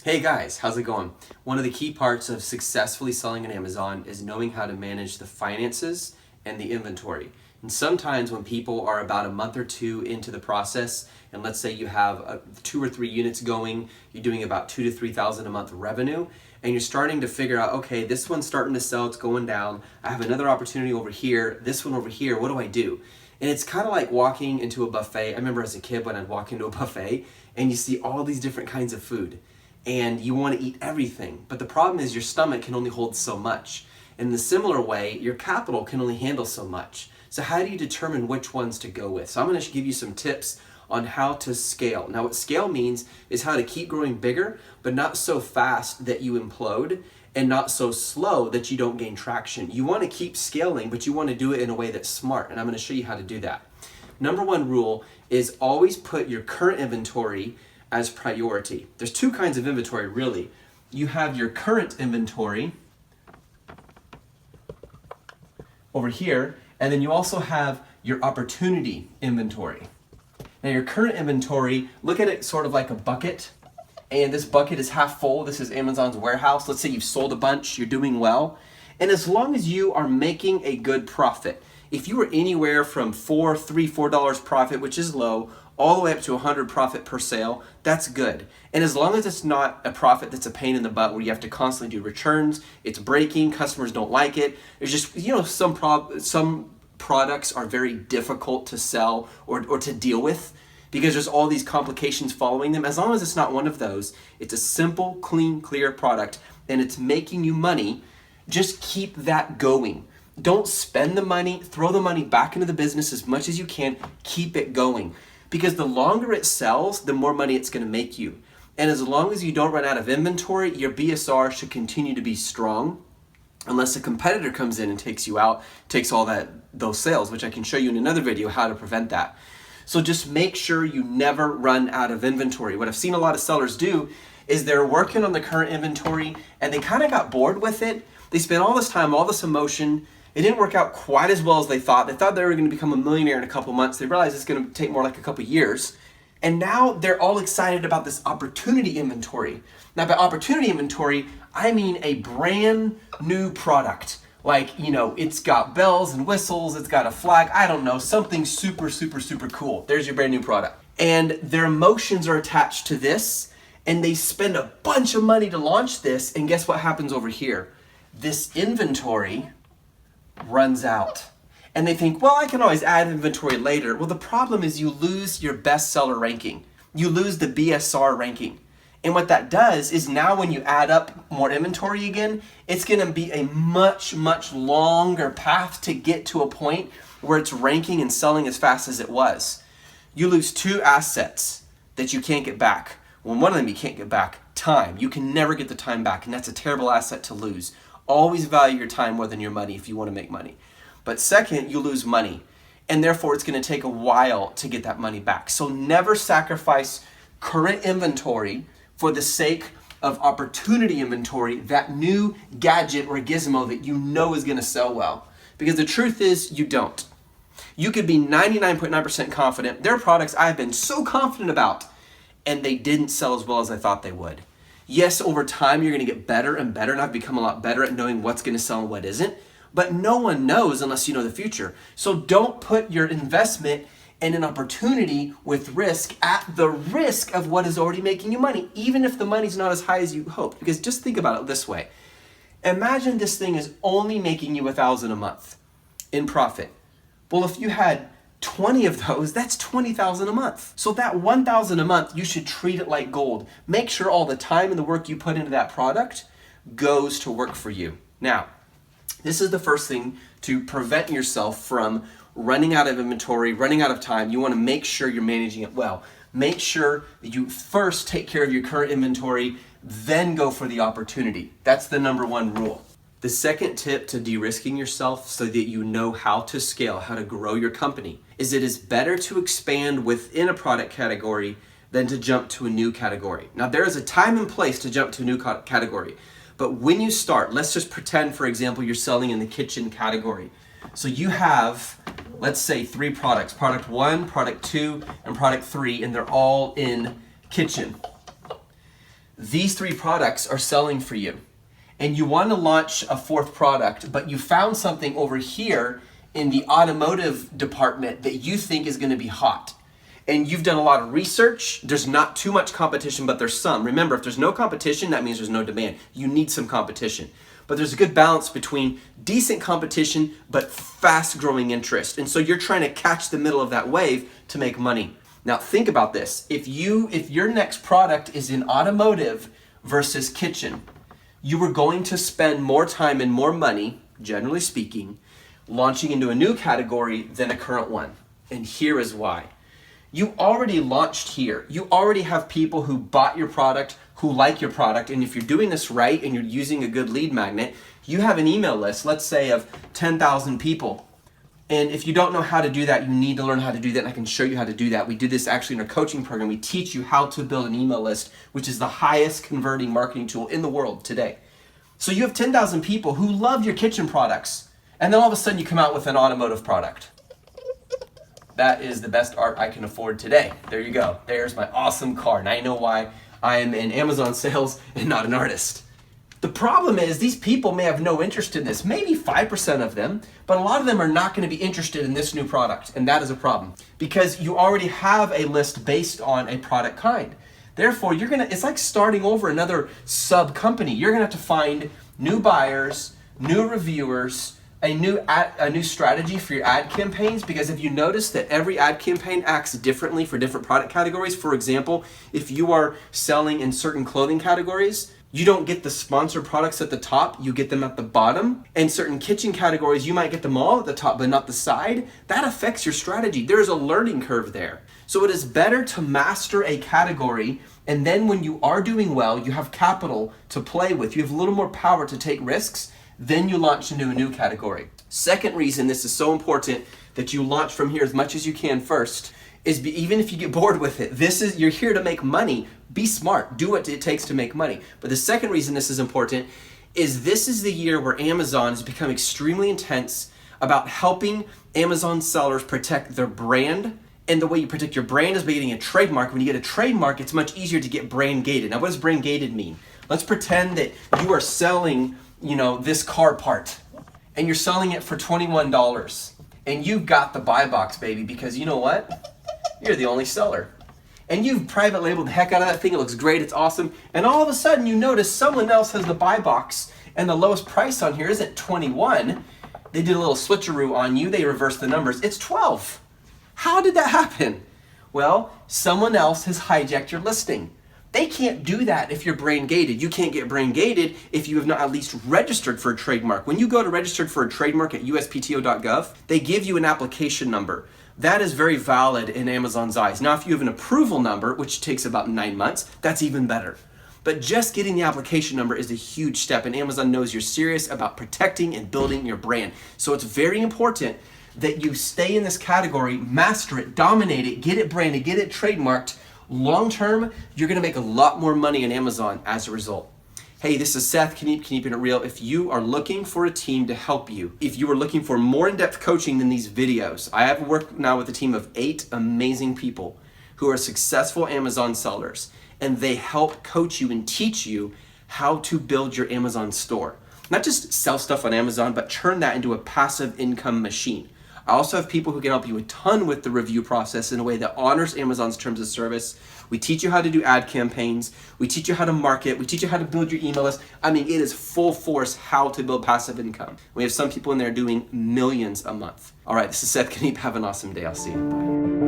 Hey guys, how's it going? One of the key parts of successfully selling on Amazon is knowing how to manage the finances and the inventory. And sometimes when people are about a month or two into the process, and let's say you have 2 or 3 units going, you're doing about $2,000 to $3,000 a month revenue, and you're starting to figure out, okay, this one's starting to sell, it's going down. I have another opportunity over here, this one over here, what do I do? And it's kind of like walking into a buffet. I remember as a kid when I'd walk into a buffet and you see all these different kinds of food. And you want to eat everything. But the problem is your stomach can only hold so much. In the similar way, your capital can only handle so much. So how do you determine which ones to go with? So I'm going to give you some tips on how to scale. Now what scale means is how to keep growing bigger, but not so fast that you implode and not so slow that you don't gain traction. You want to keep scaling, but you want to do it in a way that's smart. And I'm going to show you how to do that. Number one rule is always put your current inventory as priority. There's 2 kinds of inventory really. You have your current inventory over here, and then you also have your opportunity inventory. Now your current inventory, look at it sort of like a bucket, and this bucket is half full. This is Amazon's warehouse. Let's say you've sold a bunch, you're doing well, and as long as you are making a good profit, if you were anywhere from $4 profit, which is low, all the way up to 100 profit per sale, that's good. And as long as it's not a profit that's a pain in the butt where you have to constantly do returns, it's breaking, customers don't like it. There's just, some products are very difficult to sell or to deal with because there's all these complications following them. As long as it's not one of those, it's a simple, clean, clear product and it's making you money, just keep that going. Don't spend the money, throw the money back into the business as much as you can, keep it going. Because the longer it sells, the more money it's going to make you. And as long as you don't run out of inventory, your BSR should continue to be strong unless a competitor comes in and takes you out, takes all those sales, which I can show you in another video how to prevent that. So just make sure you never run out of inventory. What I've seen a lot of sellers do is they're working on the current inventory and they kind of got bored with it. They spent all this time, all this emotion. It didn't work out quite as well as they thought. They thought they were going to become a millionaire in a couple months. They realized it's going to take more like a couple years. And now they're all excited about this opportunity inventory. Now by opportunity inventory, I mean a brand new product. Like, it's got bells and whistles, it's got a flag, I don't know, something super, super, super cool. There's your brand new product. And their emotions are attached to this, and they spend a bunch of money to launch this, and guess what happens over here? This inventory runs out. And they think, well, I can always add inventory later. Well, the problem is you lose your bestseller ranking. You lose the BSR ranking. And what that does is now when you add up more inventory again, it's going to be a much, much longer path to get to a point where it's ranking and selling as fast as it was. You lose 2 assets that you can't get back. Well, one of them you can't get back, time. You can never get the time back, and that's a terrible asset to lose. Always value your time more than your money if you want to make money. But second, you lose money, and therefore it's going to take a while to get that money back. So never sacrifice current inventory for the sake of opportunity inventory, that new gadget or gizmo that you know is going to sell well. Because the truth is, you don't. You could be 99.9% confident. There are products I've been so confident about, and they didn't sell as well as I thought they would. Yes, over time, you're going to get better and better, and I've become a lot better at knowing what's going to sell and what isn't. But no one knows unless you know the future. So don't put your investment in an opportunity with risk at the risk of what is already making you money, even if the money's not as high as you hoped. Because just think about it this way. Imagine this thing is only making you $1,000 a month in profit. Well, if you had 20 of those, that's $20,000 a month. So that $1,000 a month, you should treat it like gold. Make sure all the time and the work you put into that product goes to work for you. Now, this is the first thing to prevent yourself from running out of inventory, running out of time. You want to make sure you're managing it well. Make sure that you first take care of your current inventory, then go for the opportunity. That's the number 1 rule. The second tip to de-risking yourself so that you know how to scale, how to grow your company, is it is better to expand within a product category than to jump to a new category. Now, there is a time and place to jump to a new category, but when you start, let's just pretend, for example, you're selling in the kitchen category. So you have, let's say, 3 products, product 1, product 2, and product 3, and they're all in kitchen. these 3 products are selling for you, and you want to launch a 4th product, but you found something over here in the automotive department that you think is going to be hot. And you've done a lot of research. There's not too much competition, but there's some. Remember, if there's no competition, that means there's no demand. You need some competition. But there's a good balance between decent competition, but fast growing interest. And so you're trying to catch the middle of that wave to make money. Now think about this. If your next product is in automotive versus kitchen, you are going to spend more time and more money, generally speaking, launching into a new category than a current one. And here is why. You already launched here. You already have people who bought your product, who like your product, and if you're doing this right and you're using a good lead magnet, you have an email list, let's say of 10,000 people. And if you don't know how to do that, you need to learn how to do that, and I can show you how to do that. We do this actually in our coaching program. We teach you how to build an email list, which is the highest converting marketing tool in the world today. So you have 10,000 people who love your kitchen products, and then all of a sudden you come out with an automotive product. That is the best art I can afford today. There you go. There's my awesome car. Now you know why I am in Amazon sales and not an artist. The problem is these people may have no interest in this, maybe 5% of them, but a lot of them are not going to be interested in this new product, and that is a problem because you already have a list based on a product kind. Therefore, it's like starting over another sub company. You're going to have to find new buyers, new reviewers, a new strategy for your ad campaigns, because if you notice that every ad campaign acts differently for different product categories, for example, if you are selling in certain clothing categories, you don't get the sponsored products at the top, you get them at the bottom. In certain kitchen categories, you might get them all at the top, but not the side. That affects your strategy. There's a learning curve there. So it is better to master a category, and then when you are doing well, you have capital to play with. You have a little more power to take risks. Then you launch into a new category. Second reason this is so important that you launch from here as much as you can first is even if you get bored with it, you're here to make money. Be smart, do what it takes to make money. But the second reason this is important is this is the year where Amazon has become extremely intense about helping Amazon sellers protect their brand. And the way you protect your brand is by getting a trademark. When you get a trademark, it's much easier to get brand gated. Now what does brand gated mean? Let's pretend that you are selling this car part, and you're selling it for $21, and you've got the buy box, baby, because you know what? You're the only seller. And you've private labeled the heck out of that thing. It looks great, it's awesome. And all of a sudden you notice someone else has the buy box, and the lowest price on here isn't 21. They did a little switcheroo on you, they reversed the numbers. It's 12. How did that happen? Well, someone else has hijacked your listing. They can't do that if you're brand gated. You can't get brand gated if you have not at least registered for a trademark. When you go to register for a trademark at uspto.gov, they give you an application number. That is very valid in Amazon's eyes. Now, if you have an approval number, which takes about 9 months, that's even better. But just getting the application number is a huge step, and Amazon knows you're serious about protecting and building your brand. So it's very important that you stay in this category, master it, dominate it, get it branded, get it trademarked. Long term, you're gonna make a lot more money on Amazon as a result. Hey, this is Seth, Keeping It Real. If you are looking for a team to help you, if you are looking for more in-depth coaching than these videos, I have worked now with a team of 8 amazing people who are successful Amazon sellers, and they help coach you and teach you how to build your Amazon store. Not just sell stuff on Amazon, but turn that into a passive income machine. I also have people who can help you a ton with the review process in a way that honors Amazon's terms of service. We teach you how to do ad campaigns. We teach you how to market. We teach you how to build your email list. I mean, it is full force how to build passive income. We have some people in there doing millions a month. All right, this is Seth Kniep. Have an awesome day. I'll see you. Bye.